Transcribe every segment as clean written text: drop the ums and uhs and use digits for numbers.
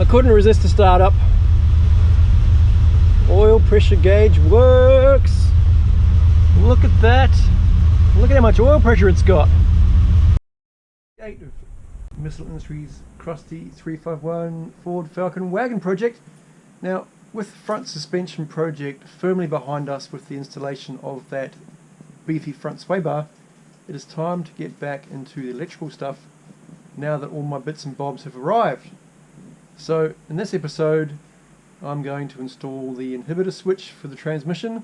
I couldn't resist the startup. Oil pressure gauge works. Look at that. Look at how much oil pressure it's got. Gate of Missle Industries Crusty 351 Ford Falcon wagon project. Now, with the front suspension project firmly behind us with the installation of that beefy front sway bar, it is time to get back into the electrical stuff now that all my bits and bobs have arrived. So in this episode I'm going to install the inhibitor switch for the transmission,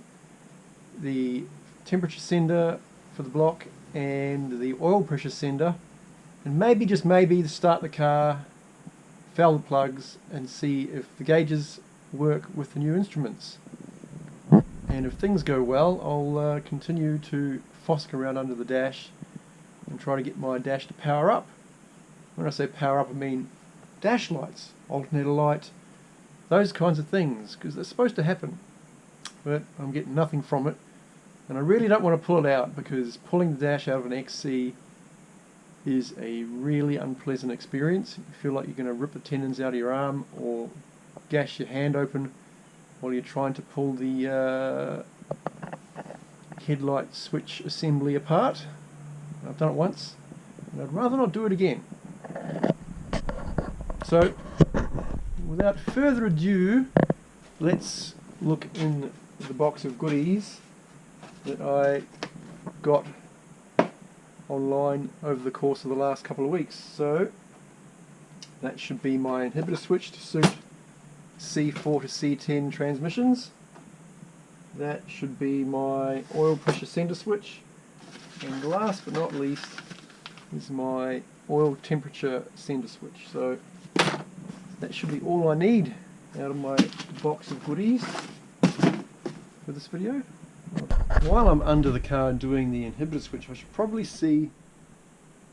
the temperature sender for the block, and the oil pressure sender, and maybe, just maybe, start the car, foul the plugs and see if the gauges work with the new instruments. And if things go well, I'll continue to fosk around under the dash and try to get my dash to power up. When I say power up, I mean dash lights, alternator light, those kinds of things, because they're supposed to happen, but I'm getting nothing from it. And I really don't want to pull it out, because pulling the dash out of an XC is a really unpleasant experience. You feel like you're going to rip the tendons out of your arm or gash your hand open while you're trying to pull the headlight switch assembly apart. I've done it once, and I'd rather not do it again. So, without further ado, let's look in the box of goodies that I got online over the course of the last couple of weeks. So that should be my inhibitor switch to suit C4 to C10 transmissions. That should be my oil pressure sender switch, and last but not least is my oil temperature sender switch. So that should be all I need out of my box of goodies for this video. While I'm under the car doing the inhibitor switch, I should probably see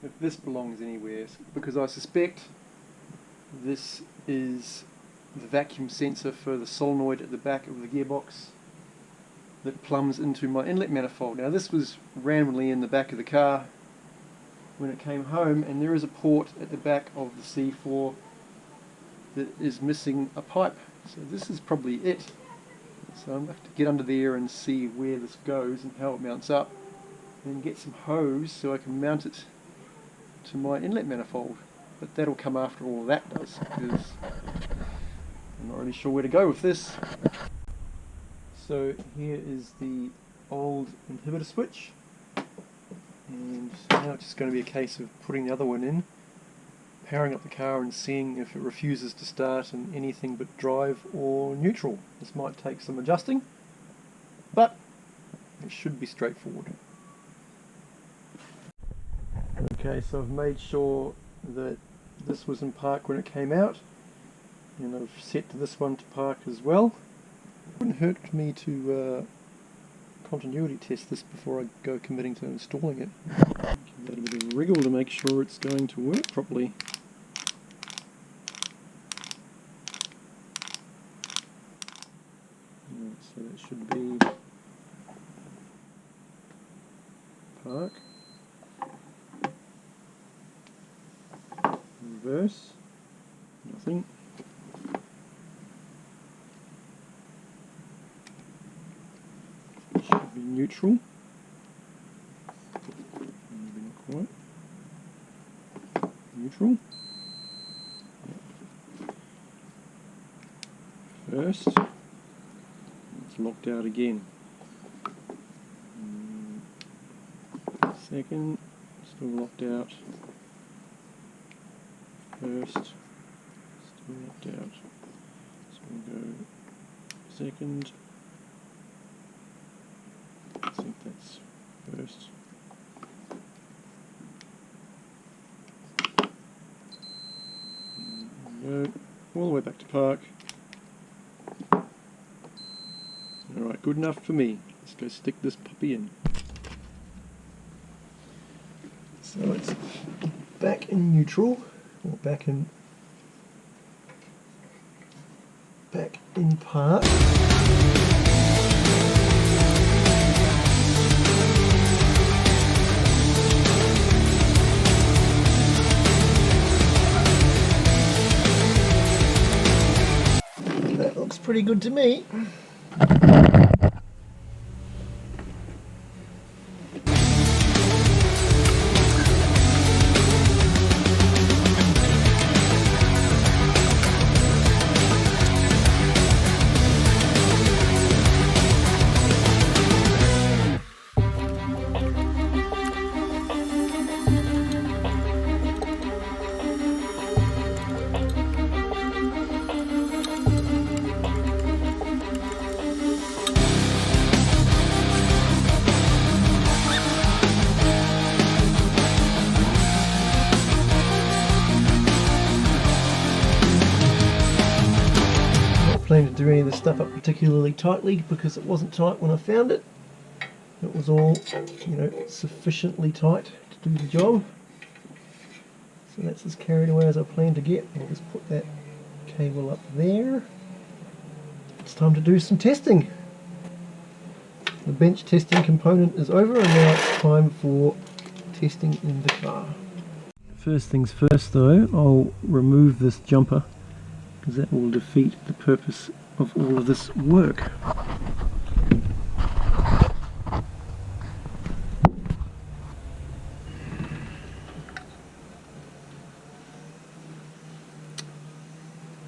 if this belongs anywhere, because I suspect this is the vacuum sensor for the solenoid at the back of the gearbox that plumbs into my inlet manifold. Now, this was randomly in the back of the car when it came home, and there is a port at the back of the C4 that is missing a pipe. So this is probably it. So I'm going to have to get under there and see where this goes and how it mounts up, and get some hose so I can mount it to my inlet manifold. But that'll come after all that does, because I'm not really sure where to go with this. So here is the old inhibitor switch, and now it's just going to be a case of putting the other one in, powering up the car and seeing if it refuses to start in anything but drive or neutral. This might take some adjusting, but it should be straightforward. Okay, so I've made sure that this was in park when it came out, and I've set this one to park as well. It wouldn't hurt me to continuity test this before I go committing to installing it. Give that a bit of a wriggle to make sure it's going to work properly. So that should be park, reverse, nothing, should be neutral, maybe not quite, neutral, first. Locked out again. Second, still locked out. First, still locked out. So we'll go second. I think that's first. There we go. All the way back to park. Alright, good enough for me. Let's go stick this puppy in. So it's back in neutral, or back in park. pretty good to me. Plan to do any of this stuff up particularly tightly because it wasn't tight when I found it. It was all, you know, sufficiently tight to do the job. So that's as carried away as I planned to get. I'll just put that cable up there. It's time to do some testing. The bench testing component is over and now it's time for testing in the car. First things first though, I'll remove this jumper, because that will defeat the purpose of all of this work.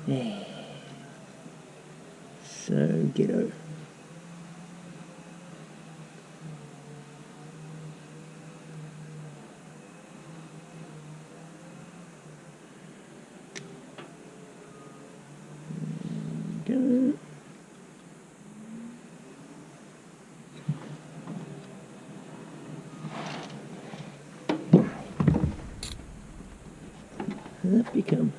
Yeah. So ghetto. Go. How did that become?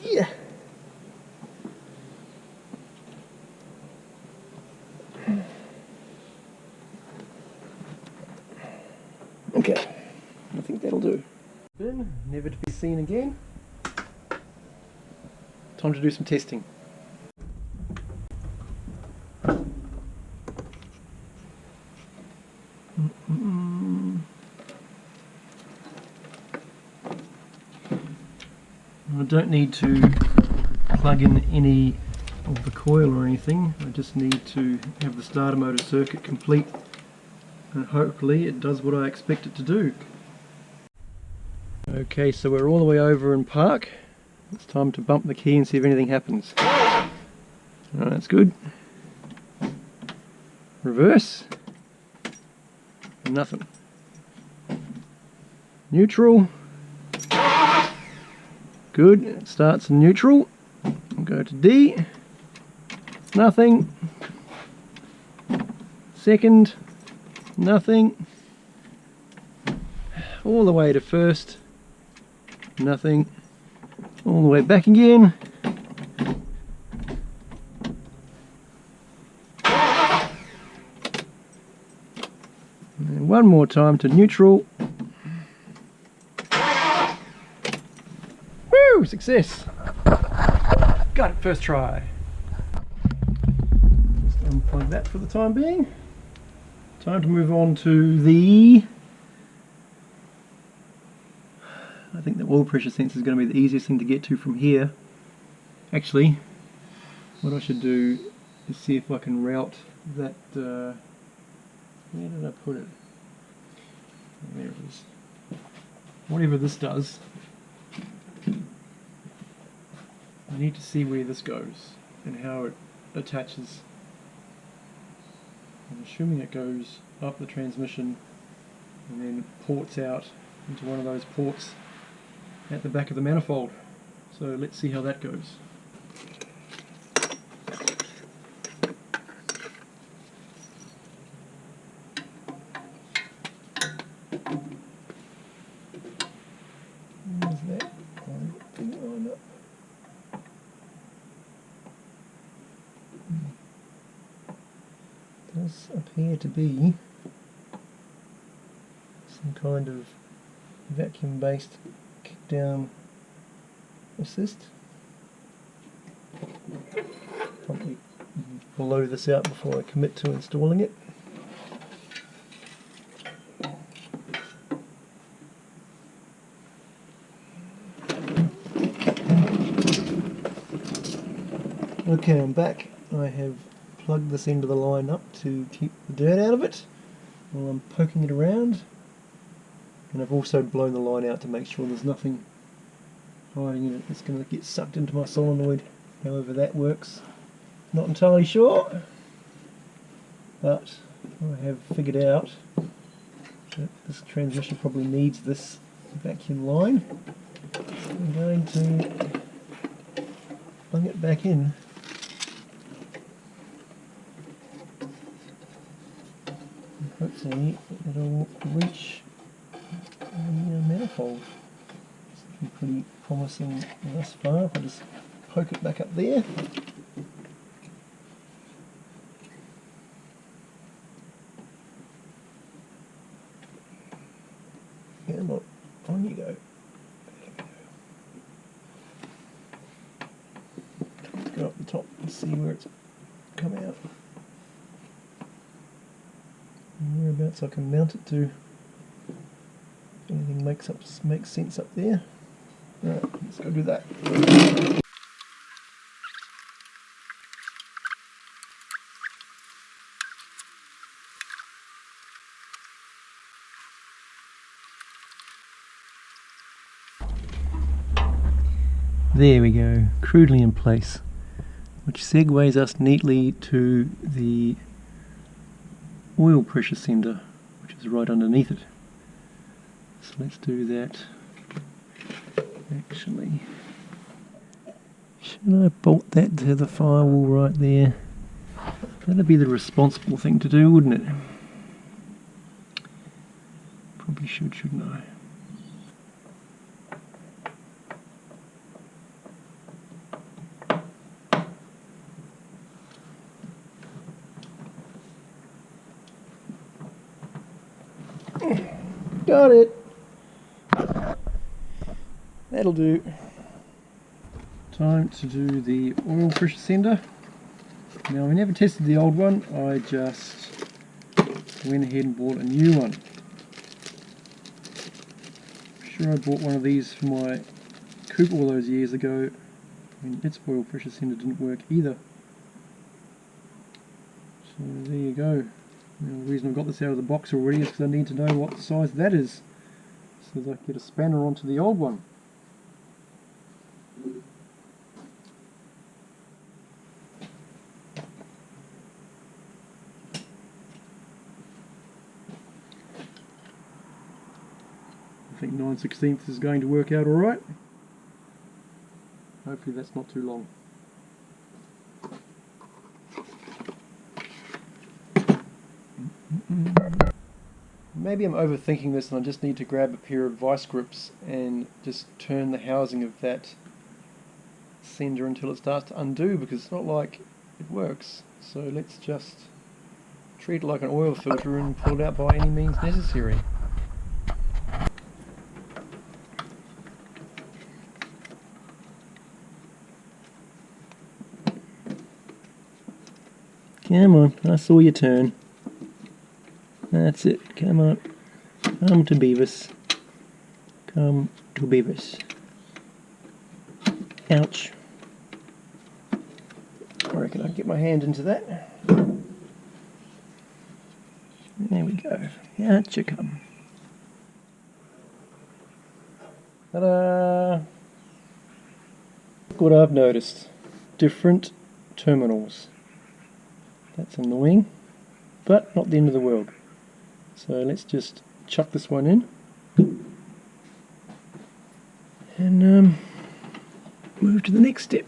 Yeah. Okay, I think that'll do. Bin, never to be seen again. Time to do some testing. I don't need to plug in any of the coil or anything. I just need to have the starter motor circuit complete, and hopefully it does what I expect it to do. Okay, so we're all the way over in park. It's time to bump the key and see if anything happens. Alright, that's good. Reverse. Nothing. Neutral. Good, it starts in neutral. We'll go to D. Nothing. Second. Nothing. All the way to first. Nothing. All the way back again. And one more time to neutral. Woo! Success! Got it first try. Just unplug that for the time being. Time to move on to the... I think the oil pressure sensor is going to be the easiest thing to get to from here. Actually, what I should do is see if I can route that... where did I put it? There it is. Whatever this does, I need to see where this goes and how it attaches. I'm assuming it goes up the transmission and then ports out into one of those ports at the back of the manifold. So let's see how that goes. Where's that? Thing on up. Does appear to be some kind of vacuum-based kick-down assist. Probably blow this out before I commit to installing it. Okay, I'm back. I have plugged this end of the line up to keep the dirt out of it while I'm poking it around, and I've also blown the line out to make sure there's nothing hiding in it that's going to get sucked into my solenoid. However that works, not entirely sure, but I have figured out that this transmission probably needs this vacuum line. So I'm going to plug it back in. Hopefully it'll reach the manifold. It's looking pretty promising thus far. If I just poke it back up there. Come on you go. Let's go up the top and see where it's come out. And whereabouts I can mount it to. If anything makes sense up there. Right, let's go do that. There we go, crudely in place, which segues us neatly to the oil pressure sender, which is right underneath it. So let's do that. Actually, should I bolt that to the firewall right there? That'd be the responsible thing to do, wouldn't it? Probably should, shouldn't I? Got it! That'll do. Time to do the oil pressure sender. Now I never tested the old one, I just went ahead and bought a new one. I'm sure I bought one of these for my coupe all those years ago when its oil pressure sender didn't work either. So there you go. Now, the reason I've got this out of the box already is because I need to know what size that is, so that I can get a spanner onto the old one. I think 9/16 is going to work out alright. Hopefully that's not too long. Maybe I'm overthinking this and I just need to grab a pair of vice grips and just turn the housing of that sender until it starts to undo, because it's not like it works. So let's just treat it like an oil filter and pull it out by any means necessary. Come on, I saw your turn. That's it, come on. Come to Beavis. Come to Beavis. Ouch. I reckon I can get my hand into that. There we go. Out you come. Ta-da! Look what I've noticed. Different terminals. That's annoying, but not the end of the world. So let's just chuck this one in and move to the next step.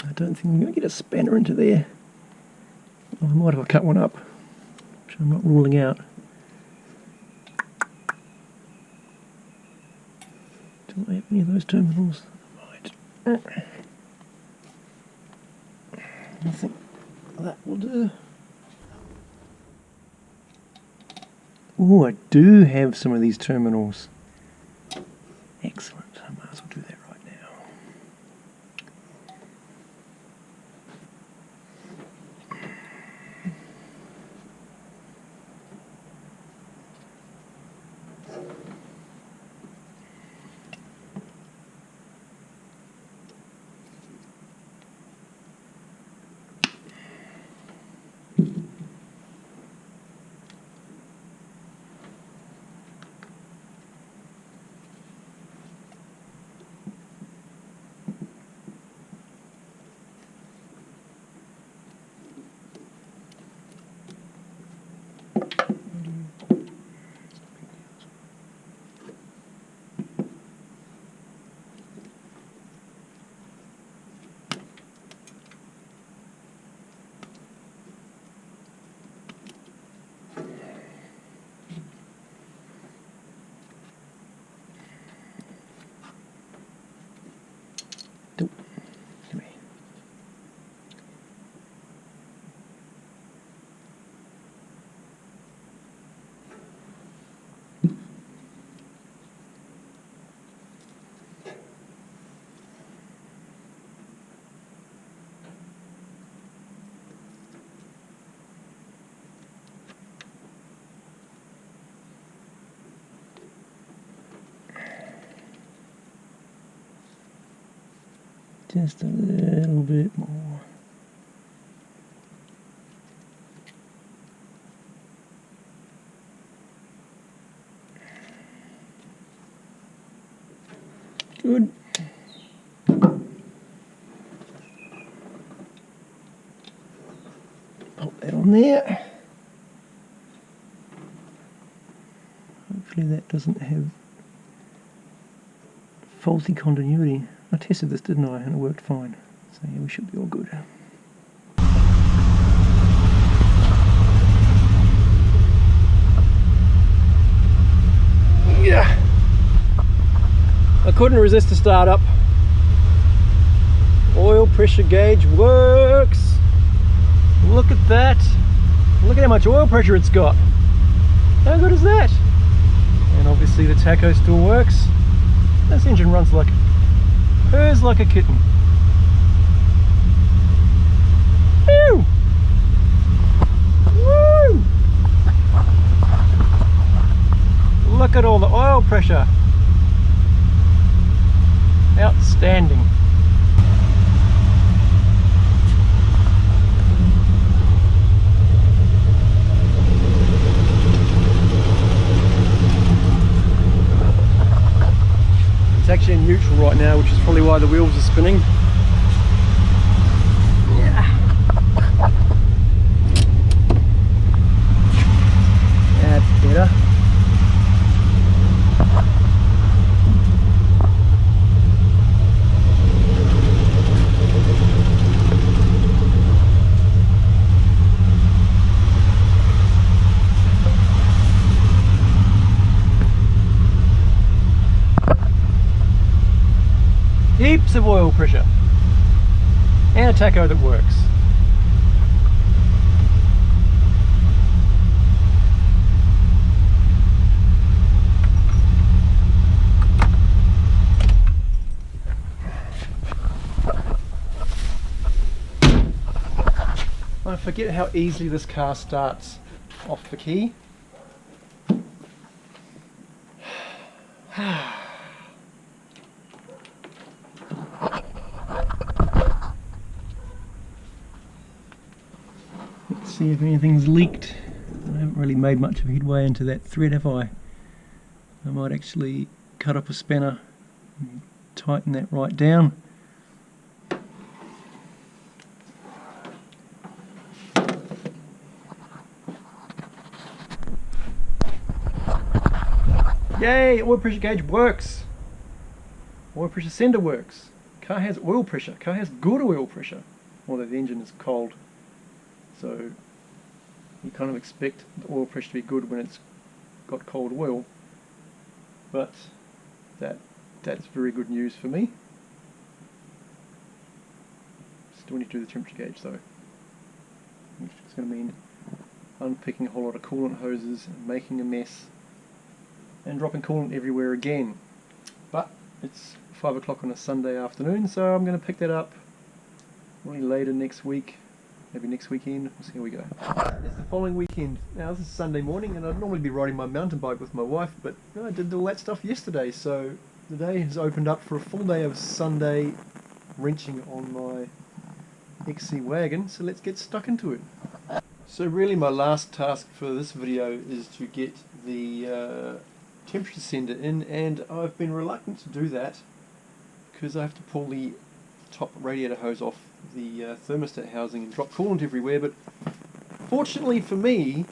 I don't think I'm going to get a spanner into there. I might have cut one up, which I'm not ruling out. Do I have any of those terminals? I might. I think that will do. Oh, I do have some of these terminals. Excellent. I might as well do that right now. Just a little bit more. Good. Pop that on there. Hopefully that doesn't have faulty continuity. I tested this, didn't I? And it worked fine. So yeah, we should be all good. Yeah. I couldn't resist the startup. Oil pressure gauge works. Look at that. Look at how much oil pressure it's got. How good is that? And obviously the tacho still works. This engine runs like purrs like a kitten. Woo! Woo! Look at all the oil pressure. Outstanding. It's actually in neutral right now, which is probably why the wheels are spinning. Yeah. That's better. Heaps of oil pressure and a tacho that works. I forget how easily this car starts off the key. Let's see if anything's leaked. I haven't really made much of a headway into that thread, have I? I might actually cut up a spanner and tighten that right down. Yay! Oil pressure gauge works. Oil pressure sender works. car has oil pressure. Car has good oil pressure. Although the engine is cold, so you kind of expect the oil pressure to be good when it's got cold oil. But that's very good news for me. Still need to do the temperature gauge though, which is going to mean unpicking a whole lot of coolant hoses and making a mess and dropping coolant everywhere again. But it's 5 o'clock on a Sunday afternoon, so I'm going to pick that up really later next week, maybe next weekend. We'll see how we go. It's the following weekend. Now this is Sunday morning, and I'd normally be riding my mountain bike with my wife, but I did all that stuff yesterday, so the day has opened up for a full day of Sunday wrenching on my XC wagon, so let's get stuck into it. So really my last task for this video is to get the temperature sender in, and I've been reluctant to do that because I have to pull the top radiator hose off the thermostat housing and drop coolant everywhere. But fortunately for me,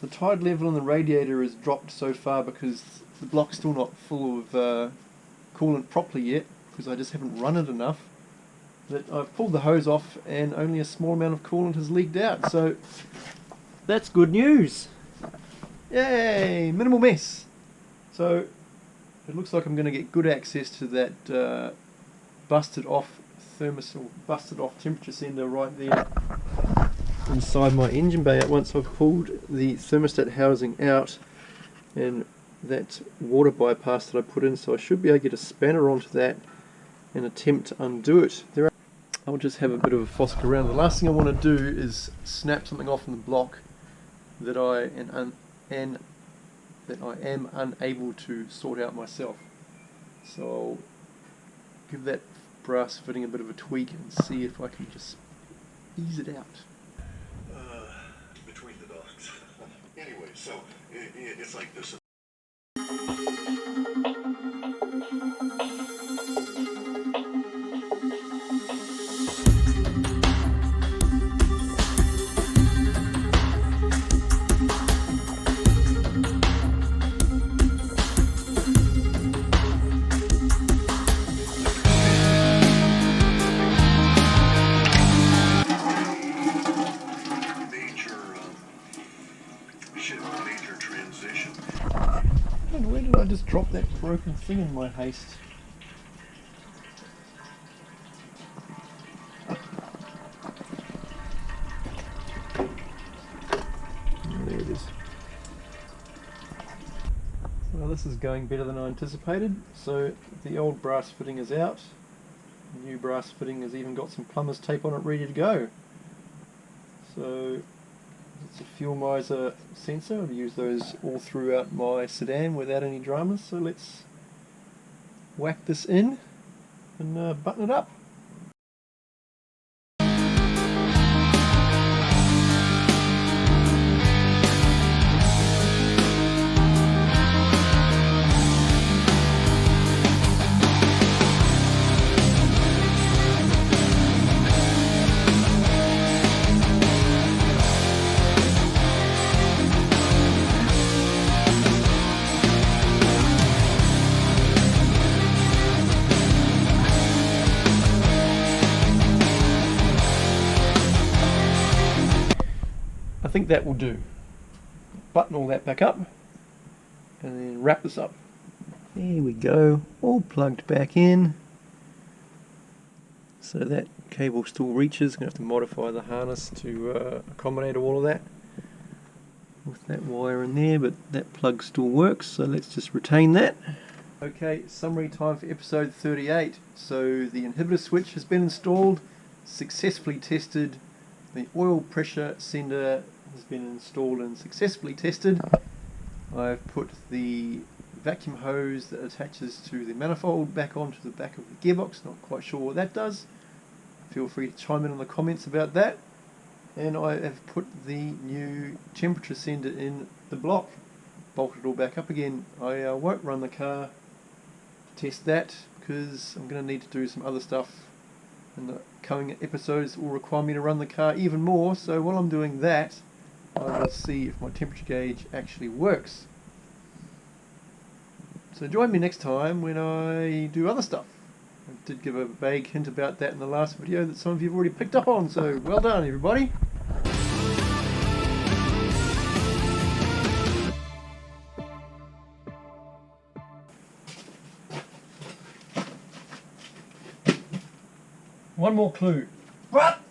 the tide level in the radiator has dropped so far because the block's still not full of coolant properly yet, because I just haven't run it enough, that I've pulled the hose off and only a small amount of coolant has leaked out. So that's good news. Yay! Minimal mess. So it looks like I'm going to get good access to that busted off temperature sender right there inside my engine bay once I've pulled the thermostat housing out and that water bypass that I put in. So I should be able to get a spanner onto that and attempt to undo it. I'll just have a bit of a fossick around. The last thing I want to do is snap something off in the block that I am unable to sort out myself. So I'll give that brass fitting a bit of a tweak and see if I can just ease it out. Between the dogs. Anyway, so it's like this. Where did I just drop that broken thing in my haste? There it is. Well, this is going better than I anticipated. So the old brass fitting is out. The new brass fitting has even got some plumber's tape on it ready to go. So it's a fuel miser sensor. I've used those all throughout my sedan without any dramas. So let's whack this in and button it up. I think that will do. Button all that back up and then wrap this up. There we go, all plugged back in. So that cable still reaches. Going to have to modify the harness to accommodate all of that with that wire in there, but that plug still works, so let's just retain that. Okay, summary time for episode 38. So the inhibitor switch has been installed, successfully tested. The oil pressure sender has been installed and successfully tested. I've put the vacuum hose that attaches to the manifold back onto the back of the gearbox. Not quite sure what that does. Feel free to chime in the comments about that. And I have put the new temperature sender in the block. Bolted it all back up again. I won't run the car to test that because I'm going to need to do some other stuff in the coming episodes that will require me to run the car even more. So while I'm doing that, I will see if my temperature gauge actually works. So join me next time when I do other stuff. I did give a vague hint about that in the last video that some of you have already picked up on, so well done everybody. One more clue. What?